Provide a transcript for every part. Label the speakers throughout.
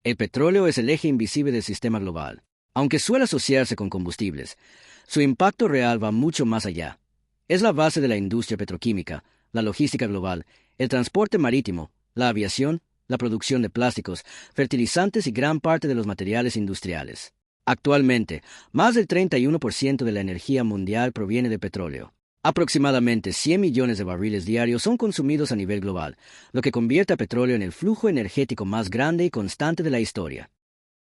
Speaker 1: El petróleo es el eje invisible del sistema global. Aunque suele asociarse con combustibles, su impacto real va mucho más allá. Es la base de la industria petroquímica, la logística global, el transporte marítimo, la aviación, la producción de plásticos, fertilizantes y gran parte de los materiales industriales. Actualmente, más del 31% de la energía mundial proviene de petróleo. Aproximadamente 100 millones de barriles diarios son consumidos a nivel global, lo que convierte a petróleo en el flujo energético más grande y constante de la historia.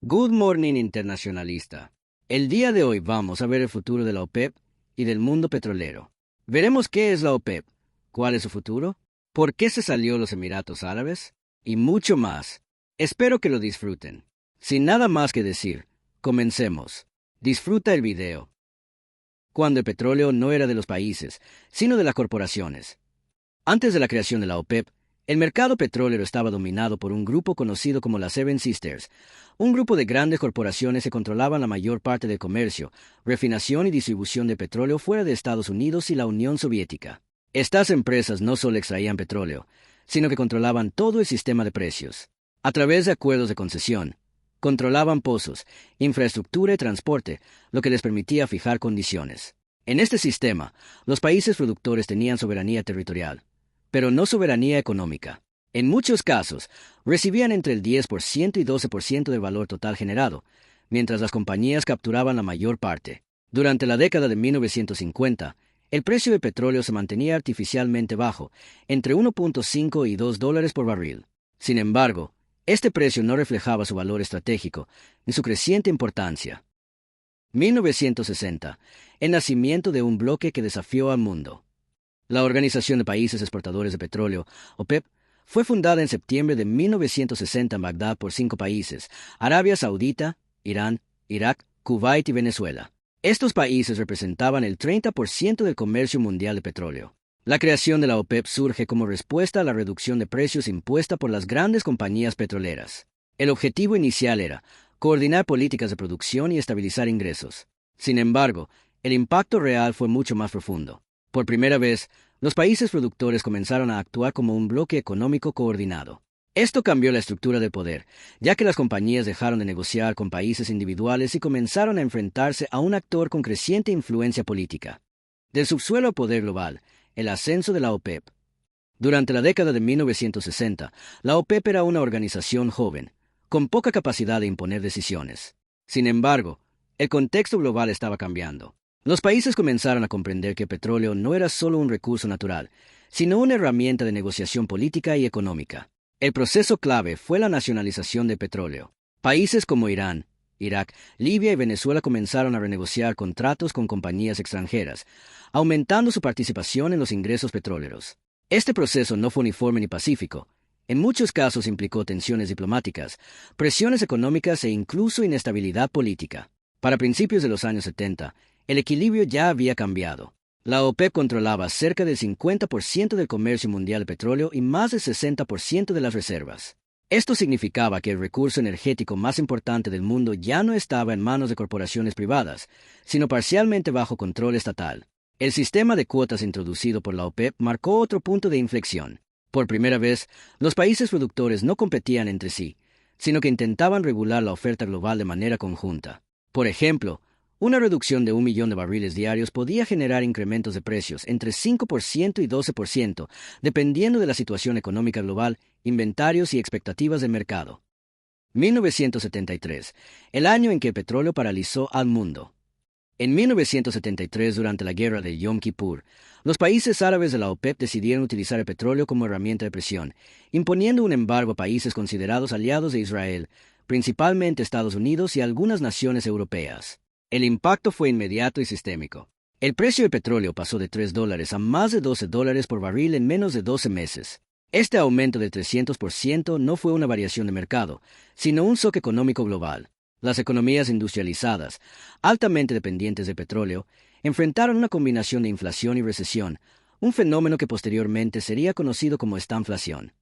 Speaker 1: Good morning, internacionalista. El día de hoy vamos a ver el futuro de la OPEP y del mundo petrolero. Veremos qué es la OPEP, cuál es su futuro, por qué se salió los Emiratos Árabes y mucho más. Espero que lo disfruten. Sin nada más que decir, comencemos. Disfruta el video. Cuando el petróleo no era de los países, sino de las corporaciones. Antes de la creación de la OPEP, el mercado petrolero estaba dominado por un grupo conocido como las Seven Sisters, un grupo de grandes corporaciones que controlaban la mayor parte del comercio, refinación y distribución de petróleo fuera de Estados Unidos y la Unión Soviética. Estas empresas no solo extraían petróleo, sino que controlaban todo el sistema de precios. A través de acuerdos de concesión, controlaban pozos, infraestructura y transporte, lo que les permitía fijar condiciones. En este sistema, los países productores tenían soberanía territorial, pero no soberanía económica. En muchos casos, recibían entre el 10% y 12% del valor total generado, mientras las compañías capturaban la mayor parte. Durante la década de 1950, el precio del petróleo se mantenía artificialmente bajo, entre 1.5 y $2 por barril. Sin embargo, este precio no reflejaba su valor estratégico ni su creciente importancia. 1960. El nacimiento de un bloque que desafió al mundo. La Organización de Países Exportadores de Petróleo, OPEP, fue fundada en septiembre de 1960 en Bagdad por 5 países: Arabia Saudita, Irán, Irak, Kuwait y Venezuela. Estos países representaban el 30% del comercio mundial de petróleo. La creación de la OPEP surge como respuesta a la reducción de precios impuesta por las grandes compañías petroleras. El objetivo inicial era coordinar políticas de producción y estabilizar ingresos. Sin embargo, el impacto real fue mucho más profundo. Por primera vez, los países productores comenzaron a actuar como un bloque económico coordinado. Esto cambió la estructura del poder, ya que las compañías dejaron de negociar con países individuales y comenzaron a enfrentarse a un actor con creciente influencia política. Del subsuelo al poder global, el ascenso de la OPEP. Durante la década de 1960, la OPEP era una organización joven, con poca capacidad de imponer decisiones. Sin embargo, el contexto global estaba cambiando. Los países comenzaron a comprender que el petróleo no era solo un recurso natural, sino una herramienta de negociación política y económica. El proceso clave fue la nacionalización del petróleo. Países como Irán, Irak, Libia y Venezuela comenzaron a renegociar contratos con compañías extranjeras, aumentando su participación en los ingresos petroleros. Este proceso no fue uniforme ni pacífico. En muchos casos implicó tensiones diplomáticas, presiones económicas e incluso inestabilidad política. Para principios de los años 70, el equilibrio ya había cambiado. La OPEP controlaba cerca del 50% del comercio mundial de petróleo y más del 60% de las reservas. Esto significaba que el recurso energético más importante del mundo ya no estaba en manos de corporaciones privadas, sino parcialmente bajo control estatal. El sistema de cuotas introducido por la OPEP marcó otro punto de inflexión. Por primera vez, los países productores no competían entre sí, sino que intentaban regular la oferta global de manera conjunta. Por ejemplo, una reducción de 1 millón de barriles diarios podía generar incrementos de precios entre 5% y 12%, dependiendo de la situación económica global, inventarios y expectativas del mercado. 1973, el año en que el petróleo paralizó al mundo. En 1973, durante la guerra de Yom Kippur, los países árabes de la OPEP decidieron utilizar el petróleo como herramienta de presión, imponiendo un embargo a países considerados aliados de Israel, principalmente Estados Unidos y algunas naciones europeas. El impacto fue inmediato y sistémico. El precio del petróleo pasó de $3 a más de $12 por barril en menos de 12 meses. Este aumento de 300% no fue una variación de mercado, sino un shock económico global. Las economías industrializadas, altamente dependientes de petróleo, enfrentaron una combinación de inflación y recesión, un fenómeno que posteriormente sería conocido como estanflación.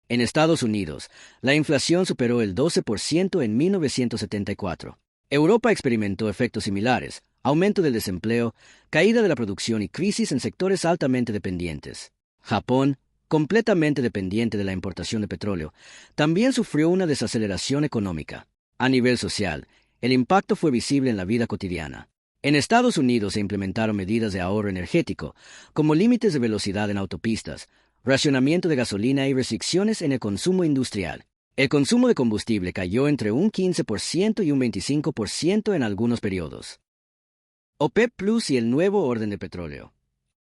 Speaker 1: En Estados Unidos, la inflación superó el 12% en 1974. Europa experimentó efectos similares: aumento del desempleo, caída de la producción y crisis en sectores altamente dependientes. Japón, completamente dependiente de la importación de petróleo, también sufrió una desaceleración económica. A nivel social, el impacto fue visible en la vida cotidiana. En Estados Unidos se implementaron medidas de ahorro energético, como límites de velocidad en autopistas, racionamiento de gasolina y restricciones en el consumo industrial. El consumo de combustible cayó entre un 15% y un 25% en algunos periodos. OPEP Plus y el nuevo orden de petróleo.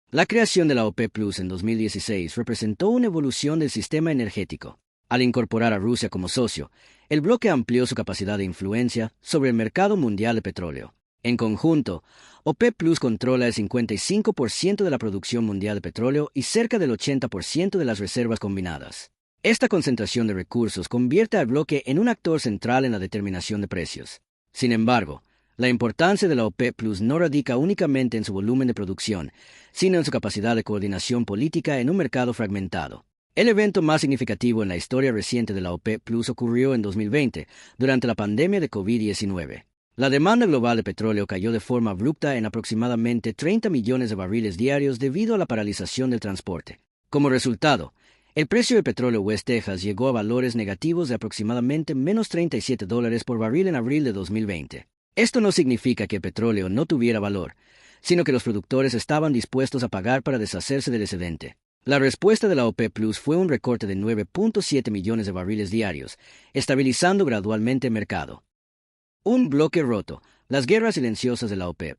Speaker 1: La creación de la OPEP Plus en 2016 representó una evolución del sistema energético. Al incorporar a Rusia como socio, el bloque amplió su capacidad de influencia sobre el mercado mundial de petróleo. En conjunto, OPEP Plus controla el 55% de la producción mundial de petróleo y cerca del 80% de las reservas combinadas. Esta concentración de recursos convierte al bloque en un actor central en la determinación de precios. Sin embargo, la importancia de la OPEP Plus no radica únicamente en su volumen de producción, sino en su capacidad de coordinación política en un mercado fragmentado. El evento más significativo en la historia reciente de la OPEP Plus ocurrió en 2020, durante la pandemia de COVID-19. La demanda global de petróleo cayó de forma abrupta en aproximadamente 30 millones de barriles diarios debido a la paralización del transporte. Como resultado, el precio del petróleo West Texas llegó a valores negativos de aproximadamente menos $37 por barril en abril de 2020. Esto no significa que el petróleo no tuviera valor, sino que los productores estaban dispuestos a pagar para deshacerse del excedente. La respuesta de la OPEP Plus fue un recorte de 9.7 millones de barriles diarios, estabilizando gradualmente el mercado. Un bloque roto, las guerras silenciosas de la OPEP.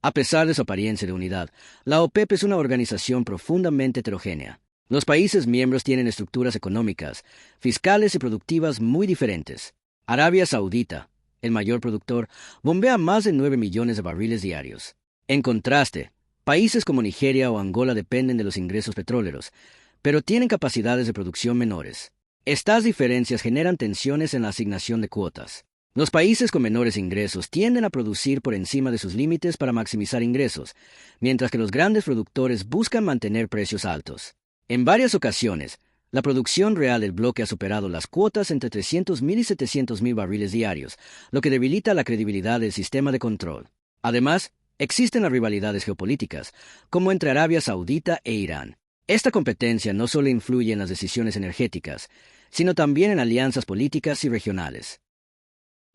Speaker 1: A pesar de su apariencia de unidad, la OPEP es una organización profundamente heterogénea. Los países miembros tienen estructuras económicas, fiscales y productivas muy diferentes. Arabia Saudita, el mayor productor, bombea más de 9 millones de barriles diarios. En contraste, países como Nigeria o Angola dependen de los ingresos petroleros, pero tienen capacidades de producción menores. Estas diferencias generan tensiones en la asignación de cuotas. Los países con menores ingresos tienden a producir por encima de sus límites para maximizar ingresos, mientras que los grandes productores buscan mantener precios altos. En varias ocasiones, la producción real del bloque ha superado las cuotas entre 300.000 y 700.000 barriles diarios, lo que debilita la credibilidad del sistema de control. Además, existen las rivalidades geopolíticas, como entre Arabia Saudita e Irán. Esta competencia no solo influye en las decisiones energéticas, sino también en alianzas políticas y regionales.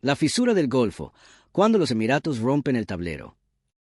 Speaker 1: La fisura del Golfo, cuando los Emiratos rompen el tablero.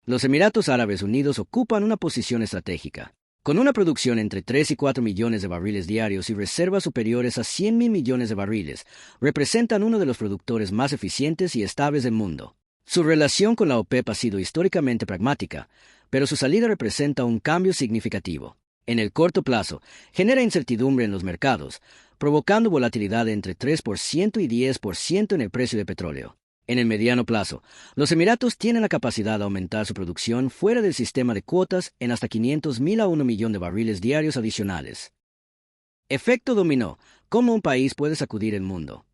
Speaker 1: Los Emiratos Árabes Unidos ocupan una posición estratégica. Con una producción entre 3 y 4 millones de barriles diarios y reservas superiores a 100.000 millones de barriles, representan uno de los productores más eficientes y estables del mundo. Su relación con la OPEP ha sido históricamente pragmática, pero su salida representa un cambio significativo. En el corto plazo, genera incertidumbre en los mercados, provocando volatilidad de entre 3% y 10% en el precio del petróleo. En el mediano plazo, los Emiratos tienen la capacidad de aumentar su producción fuera del sistema de cuotas en hasta 500.000 a 1 millón de barriles diarios adicionales. Efecto dominó. ¿Cómo un país puede sacudir el mundo?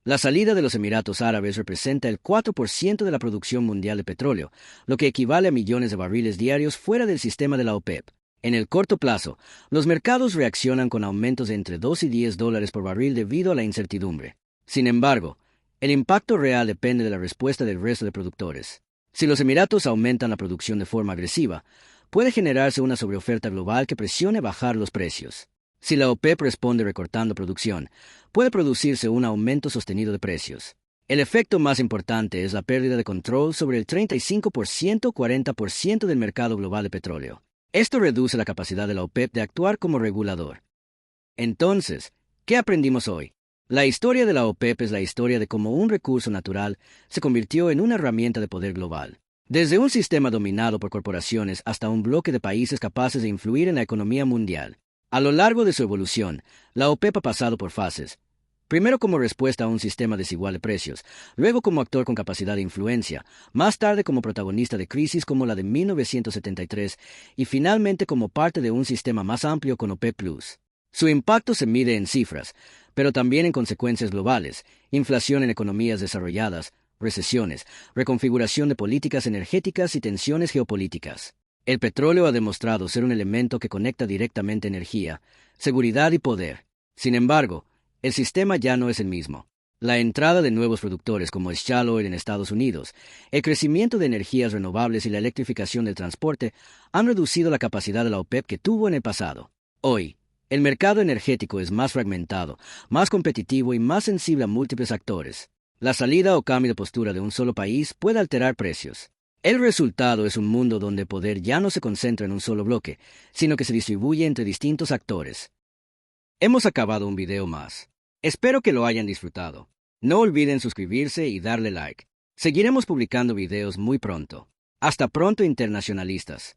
Speaker 1: La salida de los Emiratos Árabes representa el 4% de la producción mundial de petróleo, lo que equivale a millones de barriles diarios fuera del sistema de la OPEP. En el corto plazo, los mercados reaccionan con aumentos de entre 2 y 10 dólares por barril debido a la incertidumbre. Sin embargo, el impacto real depende de la respuesta del resto de productores. Si los Emiratos aumentan la producción de forma agresiva, puede generarse una sobreoferta global que presione bajar los precios. Si la OPEP responde recortando producción, puede producirse un aumento sostenido de precios. El efecto más importante es la pérdida de control sobre el 35-40% del mercado global de petróleo. Esto reduce la capacidad de la OPEP de actuar como regulador. Entonces, ¿qué aprendimos hoy? La historia de la OPEP es la historia de cómo un recurso natural se convirtió en una herramienta de poder global. Desde un sistema dominado por corporaciones hasta un bloque de países capaces de influir en la economía mundial. A lo largo de su evolución, la OPEP ha pasado por fases. Primero como respuesta a un sistema desigual de precios, luego como actor con capacidad de influencia, más tarde como protagonista de crisis como la de 1973 y finalmente como parte de un sistema más amplio con OPEP+. Su impacto se mide en cifras, pero también en consecuencias globales, inflación en economías desarrolladas, recesiones, reconfiguración de políticas energéticas y tensiones geopolíticas. El petróleo ha demostrado ser un elemento que conecta directamente energía, seguridad y poder. Sin embargo, el sistema ya no es el mismo. La entrada de nuevos productores como Shell Oil en Estados Unidos, el crecimiento de energías renovables y la electrificación del transporte han reducido la capacidad de la OPEP que tuvo en el pasado. Hoy, El mercado energético es más fragmentado, más competitivo y más sensible a múltiples actores. La salida o cambio de postura de un solo país puede alterar precios. El resultado es un mundo donde el poder ya no se concentra en un solo bloque, sino que se distribuye entre distintos actores. Hemos acabado un video más. Espero que lo hayan disfrutado. No olviden suscribirse y darle like. Seguiremos publicando videos muy pronto. Hasta pronto, internacionalistas.